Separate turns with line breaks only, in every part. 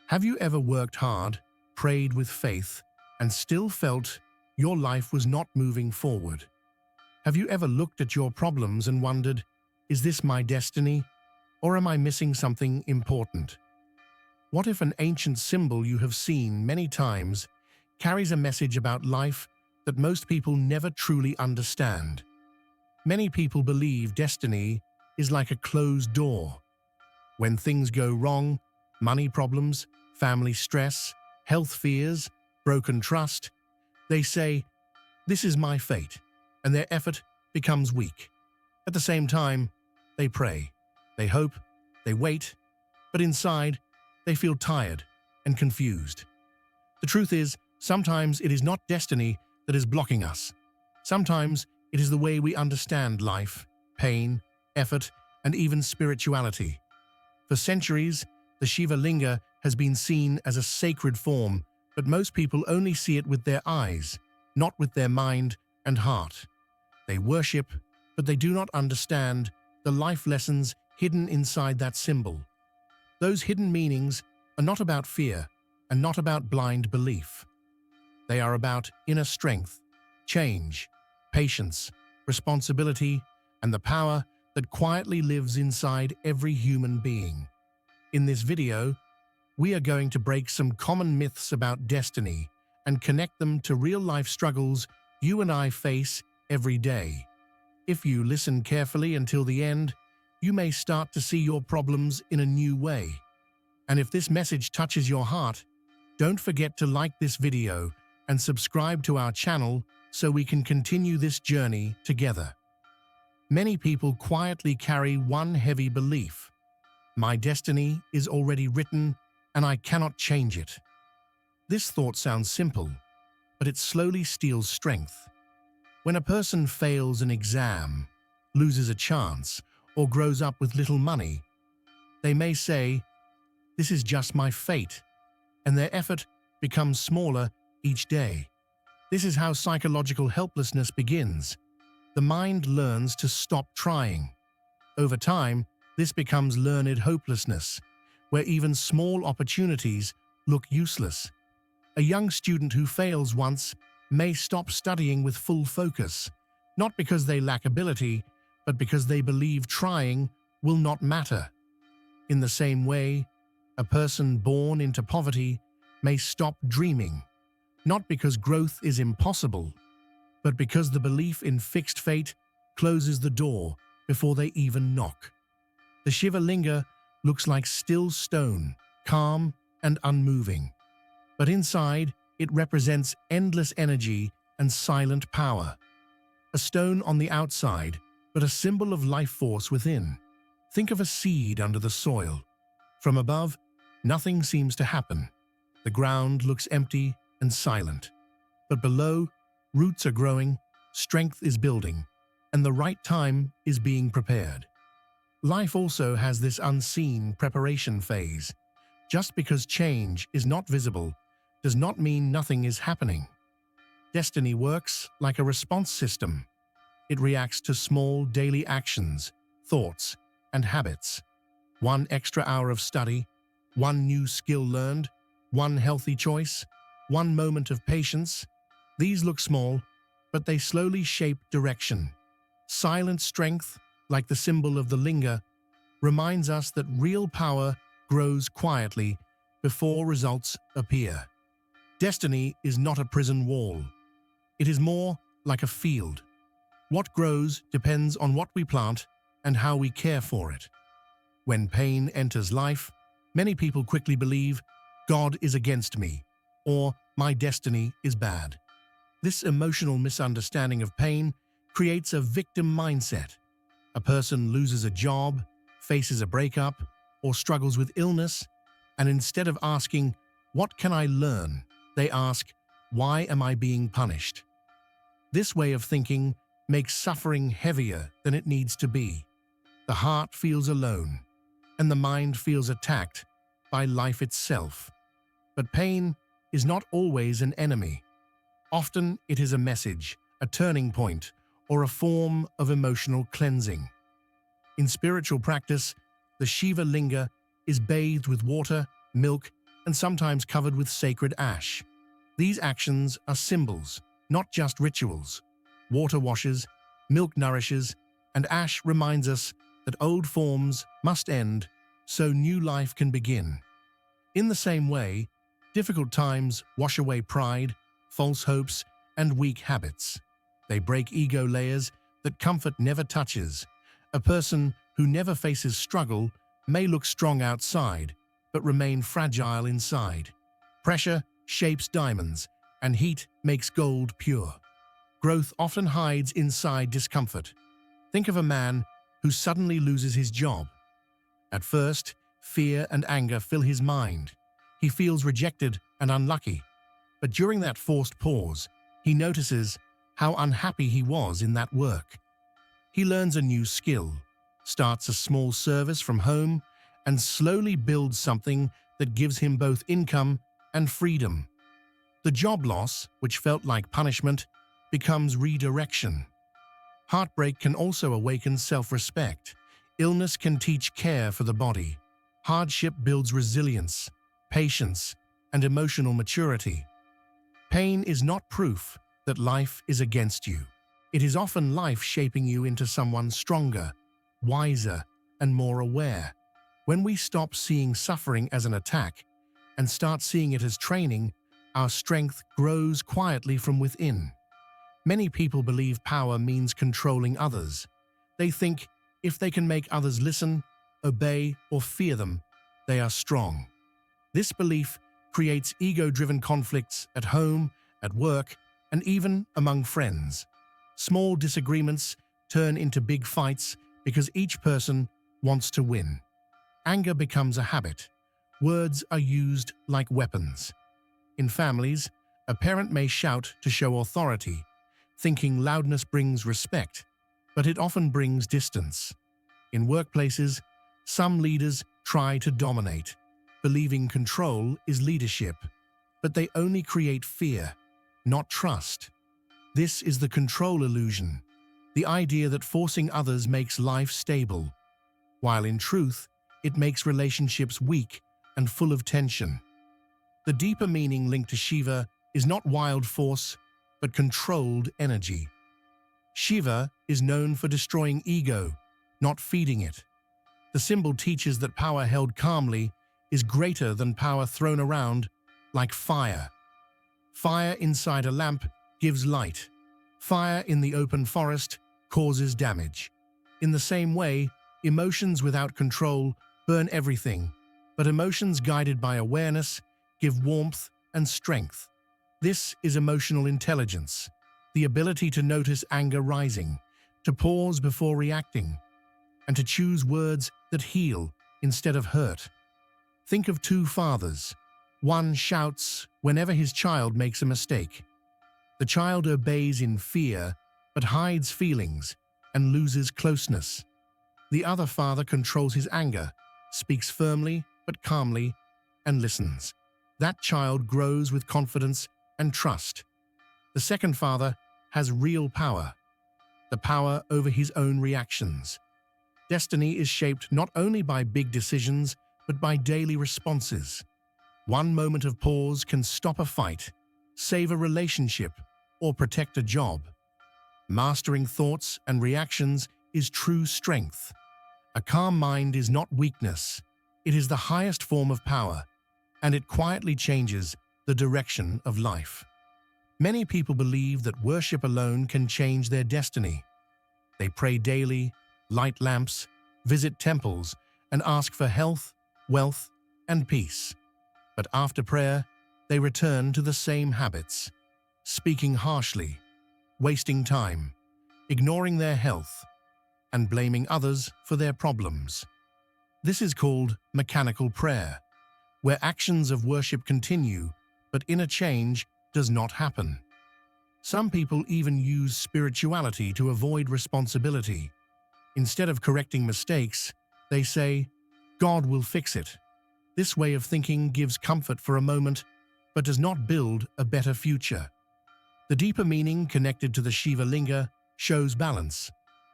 Have you ever worked hard, prayed with faith, and still felt your life was not moving forward? Have you ever looked at your problems and wondered, is this my destiny, or am I missing something important? What if an ancient symbol you have seen many times carries a message about life that most people never truly understand? Many people believe destiny is like a closed door. When things go wrong, money problems, family stress, health fears, broken trust, they say, "This is my fate," and their effort becomes weak. At the same time, they pray, they hope, they wait, but inside, they feel tired and confused. The truth is, sometimes it is not destiny that is blocking us. Sometimes it is the way we understand life, pain, effort, and even spirituality. For centuries, the Shiva Linga has been seen as a sacred form, but most people only see it with their eyes, not with their mind and heart. They worship, but they do not understand the life lessons hidden inside that symbol. Those hidden meanings are not about fear and not about blind belief. They are about inner strength, change, patience, responsibility, and the power that quietly lives inside every human being. In this video, we are going to break some common myths about destiny and connect them to real-life struggles you and I face every day. If you listen carefully until the end, you may start to see your problems in a new way. And if this message touches your heart, don't forget to like this video and subscribe to our channel so we can continue this journey together. Many people quietly carry one heavy belief: my destiny is already written and I cannot change it. This thought sounds simple, but it slowly steals strength. When a person fails an exam, loses a chance, or grows up with little money, they may say, "This is just my fate," and their effort becomes smaller each day. This is how psychological helplessness begins. The mind learns to stop trying. Over time, this becomes learned hopelessness, where even small opportunities look useless. A young student who fails once may stop studying with full focus, not because they lack ability, but because they believe trying will not matter. In the same way, a person born into poverty may stop dreaming, not because growth is impossible, but because the belief in fixed fate closes the door before they even knock. The Shiva Linga looks like still stone, calm and unmoving. But inside, it represents endless energy and silent power. A stone on the outside, but a symbol of life force within. Think of a seed under the soil. From above, nothing seems to happen. The ground looks empty and silent. But below, roots are growing, strength is building, and the right time is being prepared. Life also has this unseen preparation phase. Just because change is not visible does not mean nothing is happening. Destiny works like a response system. It reacts to small daily actions, thoughts, and habits. One extra hour of study, one new skill learned, one healthy choice, one moment of patience. These look small, but they slowly shape direction. Silent strength, like the symbol of the linga, reminds us that real power grows quietly before results appear. Destiny is not a prison wall. It is more like a field. What grows depends on what we plant and how we care for it. When pain enters life, many people quickly believe, "God is against me," or "my destiny is bad." This emotional misunderstanding of pain creates a victim mindset. A person loses a job, faces a breakup, or struggles with illness, and instead of asking, "What can I learn?" they ask, "Why am I being punished?" This way of thinking makes suffering heavier than it needs to be. The heart feels alone, and the mind feels attacked by life itself. But pain is not always an enemy. Often it is a message, a turning point, or a form of emotional cleansing. In spiritual practice, the Shiva Linga is bathed with water, milk, and sometimes covered with sacred ash. These actions are symbols, not just rituals. Water washes, milk nourishes, and ash reminds us that old forms must end so new life can begin. In the same way, difficult times wash away pride, false hopes, and weak habits. They break ego layers that comfort never touches. A person who never faces struggle may look strong outside, but remain fragile inside. Pressure shapes diamonds, and heat makes gold pure. Growth often hides inside discomfort. Think of a man who suddenly loses his job. At first, fear and anger fill his mind. He feels rejected and unlucky. But during that forced pause, he notices how unhappy he was in that work. He learns a new skill, starts a small service from home, and slowly builds something that gives him both income and freedom. The job loss, which felt like punishment, becomes redirection. Heartbreak can also awaken self-respect. Illness can teach care for the body. Hardship builds resilience, patience, and emotional maturity. Pain is not proof that life is against you. It is often life shaping you into someone stronger, wiser, and more aware. When we stop seeing suffering as an attack and start seeing it as training, our strength grows quietly from within. Many people believe power means controlling others. They think if they can make others listen, obey, or fear them, they are strong. This belief creates ego-driven conflicts at home, at work, and even among friends. Small disagreements turn into big fights because each person wants to win. Anger becomes a habit. Words are used like weapons. In families, a parent may shout to show authority, thinking loudness brings respect, but it often brings distance. In workplaces, some leaders try to dominate, believing control is leadership, but they only create fear, not trust. This is the control illusion, the idea that forcing others makes life stable, while in truth, it makes relationships weak and full of tension. The deeper meaning linked to Shiva is not wild force, but controlled energy. Shiva is known for destroying ego, not feeding it. The symbol teaches that power held calmly is greater than power thrown around like fire. Fire inside a lamp gives light. Fire in the open forest causes damage. In the same way, emotions without control burn everything, but emotions guided by awareness give warmth and strength. This is emotional intelligence, the ability to notice anger rising, to pause before reacting, and to choose words that heal instead of hurt. Think of two fathers. One shouts whenever his child makes a mistake. The child obeys in fear, but hides feelings and loses closeness. The other father controls his anger, speaks firmly but calmly, and listens. That child grows with confidence and trust. The second father has real power, the power over his own reactions. Destiny is shaped not only by big decisions, but by daily responses. One moment of pause can stop a fight, save a relationship, or protect a job. Mastering thoughts and reactions is true strength. A calm mind is not weakness. It is the highest form of power, and it quietly changes the direction of life. Many people believe that worship alone can change their destiny. They pray daily, light lamps, visit temples, and ask for health, wealth, and peace. But after prayer, they return to the same habits, speaking harshly, wasting time, ignoring their health, and blaming others for their problems. This is called mechanical prayer, where actions of worship continue, but inner change does not happen. Some people even use spirituality to avoid responsibility. Instead of correcting mistakes, they say, "God will fix it." This way of thinking gives comfort for a moment, but does not build a better future. The deeper meaning connected to the Shiva Linga shows balance.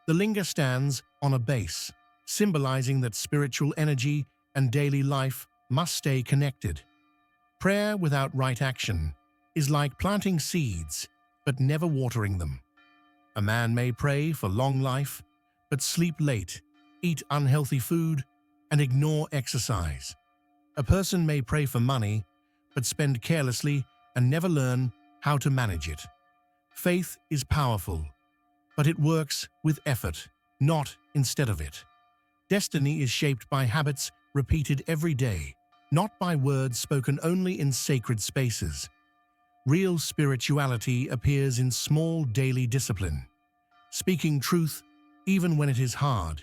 The linga stands on a base, symbolizing that spiritual energy and daily life must stay connected. Prayer without right action is like planting seeds but never watering them. A man may pray for long life, but sleep late, eat unhealthy food, and ignore exercise. A person may pray for money, but spend carelessly and never learn how to manage it. Faith is powerful, but it works with effort, not instead of it. Destiny is shaped by habits repeated every day, not by words spoken only in sacred spaces. Real spirituality appears in small daily discipline. Speaking truth even when it is hard,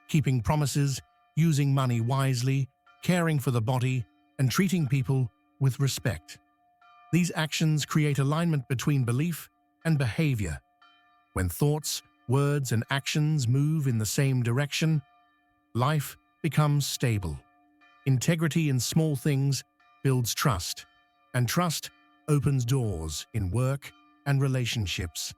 keeping promises, using money wisely, caring for the body, and treating people with respect. These actions create alignment between belief and behavior. When thoughts, words, and actions move in the same direction, life becomes stable. Integrity in small things builds trust, and trust opens doors in work and relationships.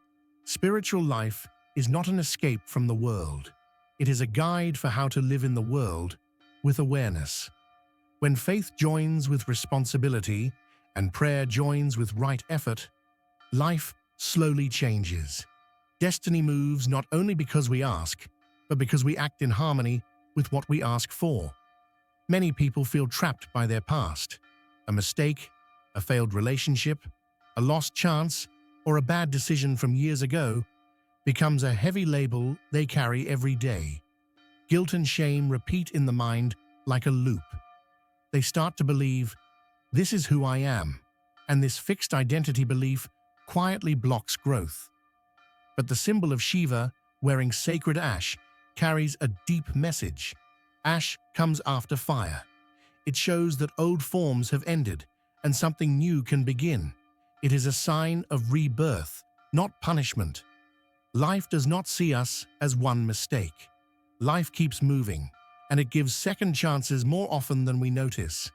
Spiritual life is not an escape from the world. It is a guide for how to live in the world with awareness. When faith joins with responsibility and prayer joins with right effort, life slowly changes. Destiny moves not only because we ask, but because we act in harmony with what we ask for. Many people feel trapped by their past. A mistake, a failed relationship, a lost chance, or a bad decision from years ago becomes a heavy label they carry every day. Guilt and shame repeat in the mind like a loop. They start to believe, "This is who I am," and this fixed identity belief quietly blocks growth. But the symbol of Shiva, wearing sacred ash, carries a deep message. Ash comes after fire. It shows that old forms have ended and something new can begin. It is a sign of rebirth, not punishment. Life does not see us as one mistake. Life keeps moving, and it gives second chances more often than we notice.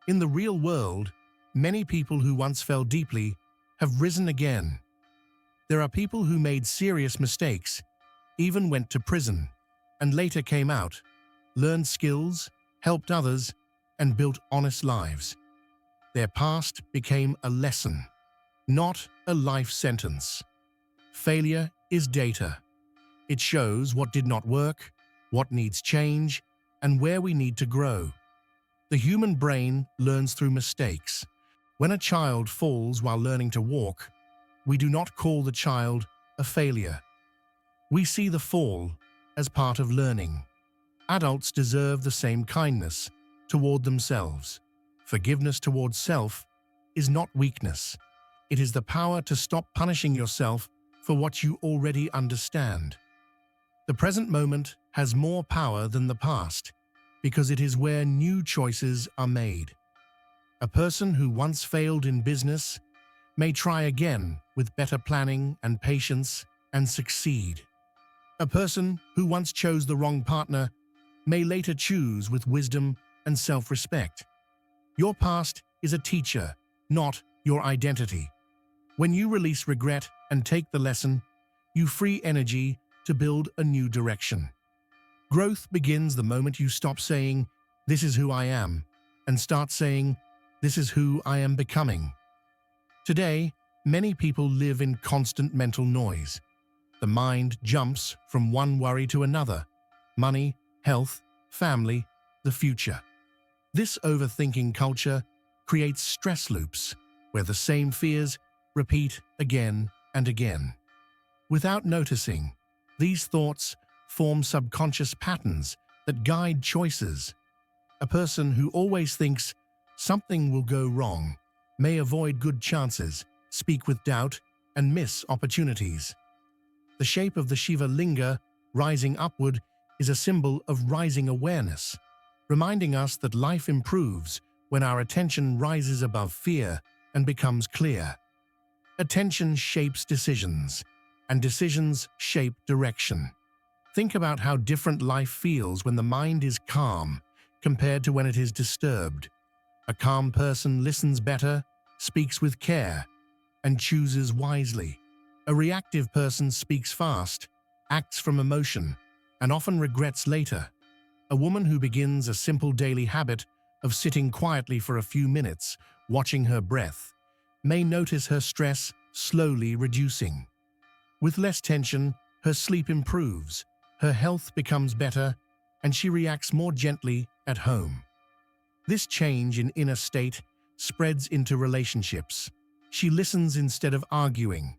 In the real world, many people who once fell deeply have risen again. There are people who made serious mistakes, even went to prison, and later came out, learned skills, helped others, and built honest lives. Their past became a lesson, not a life sentence. Failure is data. It shows what did not work, what needs change, and where we need to grow. The human brain learns through mistakes. When a child falls while learning to walk, we do not call the child a failure. We see the fall as part of learning. Adults deserve the same kindness toward themselves. Forgiveness towards self is not weakness. It is the power to stop punishing yourself for what you already understand. The present moment has more power than the past because it is where new choices are made. A person who once failed in business may try again with better planning and patience and succeed. A person who once chose the wrong partner may later choose with wisdom and self-respect. Your past is a teacher, not your identity. When you release regret and take the lesson, you free energy to build a new direction. Growth begins the moment you stop saying, "This is who I am," and start saying, "This is who I am becoming." Today, many people live in constant mental noise. The mind jumps from one worry to another: money, health, family, the future. This overthinking culture creates stress loops where the same fears repeat again and again. Without noticing, these thoughts form subconscious patterns that guide choices. A person who always thinks something will go wrong may avoid good chances, speak with doubt, and miss opportunities. The shape of the Shiva Linga, rising upward, is a symbol of rising awareness, reminding us that life improves when our attention rises above fear and becomes clear. Attention shapes decisions, and decisions shape direction. Think about how different life feels when the mind is calm compared to when it is disturbed. A calm person listens better, speaks with care, and chooses wisely. A reactive person speaks fast, acts from emotion, and often regrets later. A woman who begins a simple daily habit of sitting quietly for a few minutes watching her breath, may notice her stress slowly reducing. With less tension, her sleep improves, her health becomes better, and she reacts more gently at home. This change in inner state spreads into relationships. She listens instead of arguing,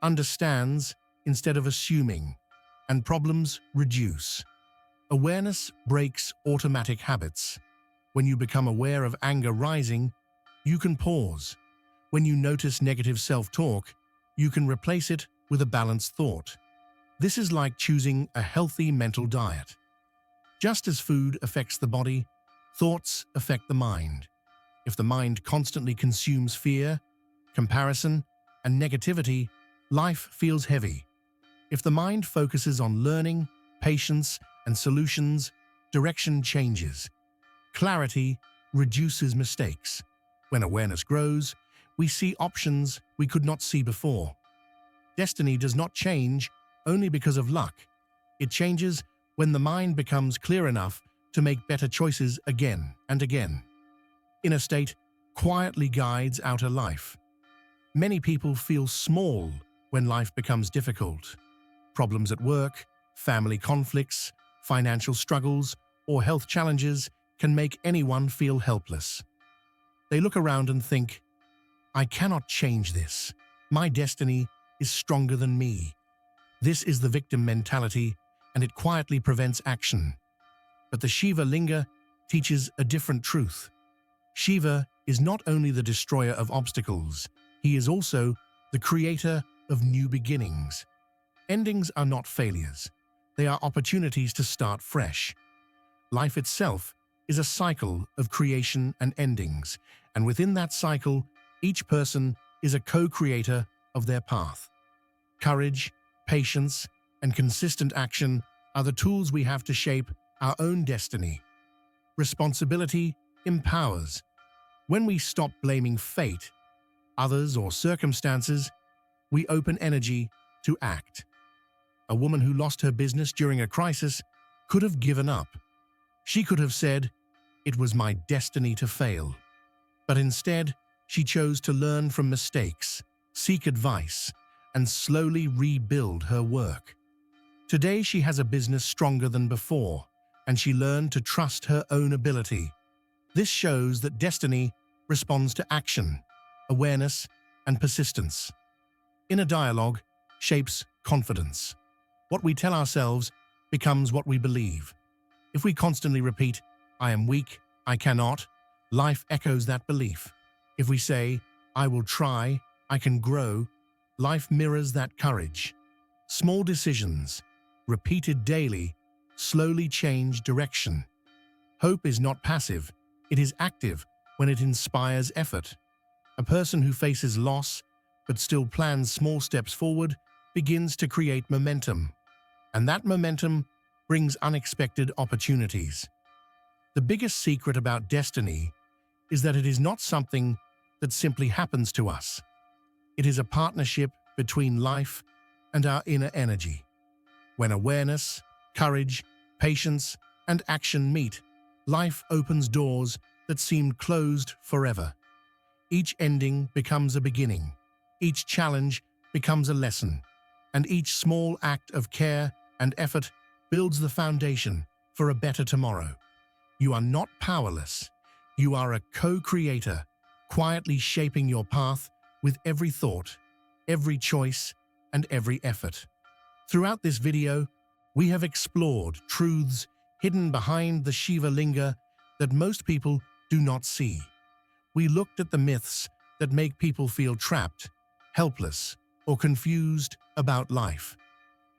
understands instead of assuming, and problems reduce. Awareness breaks automatic habits. When you become aware of anger rising, you can pause. When you notice negative self-talk, you can replace it with a balanced thought. This is like choosing a healthy mental diet. Just as food affects the body, thoughts affect the mind. If the mind constantly consumes fear, comparison, and negativity, life feels heavy. If the mind focuses on learning, patience, and solutions, direction changes. Clarity reduces mistakes. When awareness grows, we see options we could not see before. Destiny does not change only because of luck. It changes when the mind becomes clear enough to make better choices again and again. Inner state quietly guides outer life. Many people feel small when life becomes difficult. Problems at work, family conflicts, financial struggles, or health challenges can make anyone feel helpless. They look around and think, "I cannot change this. My destiny is stronger than me." This is the victim mentality, and it quietly prevents action. But the Shiva Linga teaches a different truth. Shiva is not only the destroyer of obstacles, he is also the creator of new beginnings. Endings are not failures. They are opportunities to start fresh. Life itself is a cycle of creation and endings, and within that cycle, each person is a co-creator of their path. Courage, patience, and consistent action are the tools we have to shape our own destiny. Responsibility empowers. When we stop blaming fate, others, or circumstances, we open energy to act. A woman who lost her business during a crisis could have given up. She could have said, "It was my destiny to fail." But instead, she chose to learn from mistakes, seek advice, and slowly rebuild her work. Today, she has a business stronger than before, and she learned to trust her own ability. This shows that destiny responds to action, awareness, and persistence. Inner dialogue shapes confidence. What we tell ourselves becomes what we believe. If we constantly repeat, "I am weak, I cannot," life echoes that belief. If we say, "I will try, I can grow," life mirrors that courage. Small decisions, repeated daily, slowly change direction. Hope is not passive, it is active when it inspires effort. A person who faces loss but still plans small steps forward begins to create momentum, and that momentum brings unexpected opportunities. The biggest secret about destiny is that it is not something that simply happens to us. It is a partnership between life and our inner energy. When awareness, courage, patience, and action meet, life opens doors that seemed closed forever. Each ending becomes a beginning, each challenge becomes a lesson, and each small act of care and effort builds the foundation for a better tomorrow. You are not powerless. You are a co-creator, quietly shaping your path with every thought, every choice, and every effort. Throughout this video, we have explored truths hidden behind the Shiva Linga that most people do not see. We looked at the myths that make people feel trapped, helpless, or confused about life.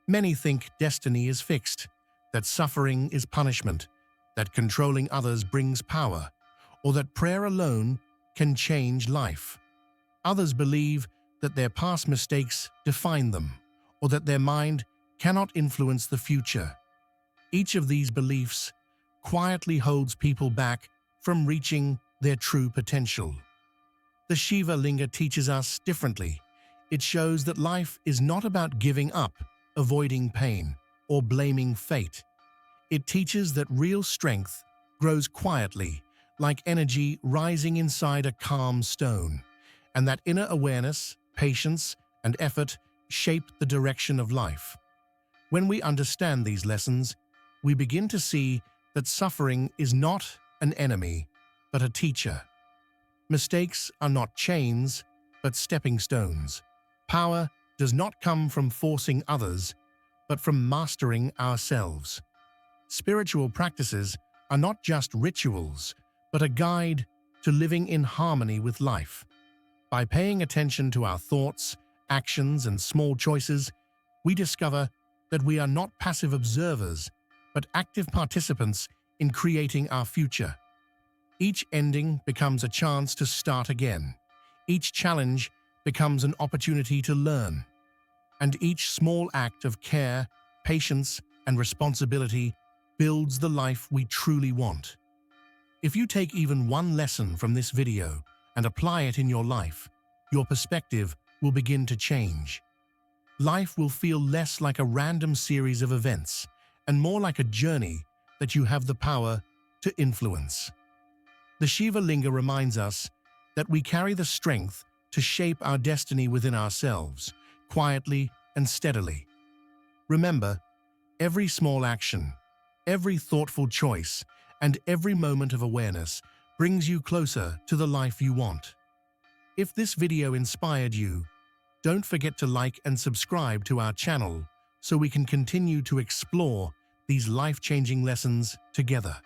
Many think destiny is fixed, that suffering is punishment, that controlling others brings power, or that prayer alone can change life. Others believe that their past mistakes define them, or that their mind cannot influence the future. Each of these beliefs quietly holds people back from reaching their true potential. The Shiva Linga teaches us differently. It shows that life is not about giving up, avoiding pain, or blaming fate. It teaches that real strength grows quietly like energy rising inside a calm stone, and that inner awareness, patience, and effort shape the direction of life. When we understand these lessons, we begin to see that suffering is not an enemy, but a teacher. Mistakes are not chains, but stepping stones. Power does not come from forcing others, but from mastering ourselves. Spiritual practices are not just rituals, but a guide to living in harmony with life. By paying attention to our thoughts, actions, and small choices, we discover that we are not passive observers, but active participants in creating our future. Each ending becomes a chance to start again. Each challenge becomes an opportunity to learn. And each small act of care, patience, and responsibility builds the life we truly want. If you take even one lesson from this video and apply it in your life, your perspective will begin to change. Life will feel less like a random series of events and more like a journey that you have the power to influence. The Shiva Linga reminds us that we carry the strength to shape our destiny within ourselves, quietly and steadily. Remember, every small action, every thoughtful choice, and every moment of awareness brings you closer to the life you want. If this video inspired you, don't forget to like and subscribe to our channel so we can continue to explore these life-changing lessons together.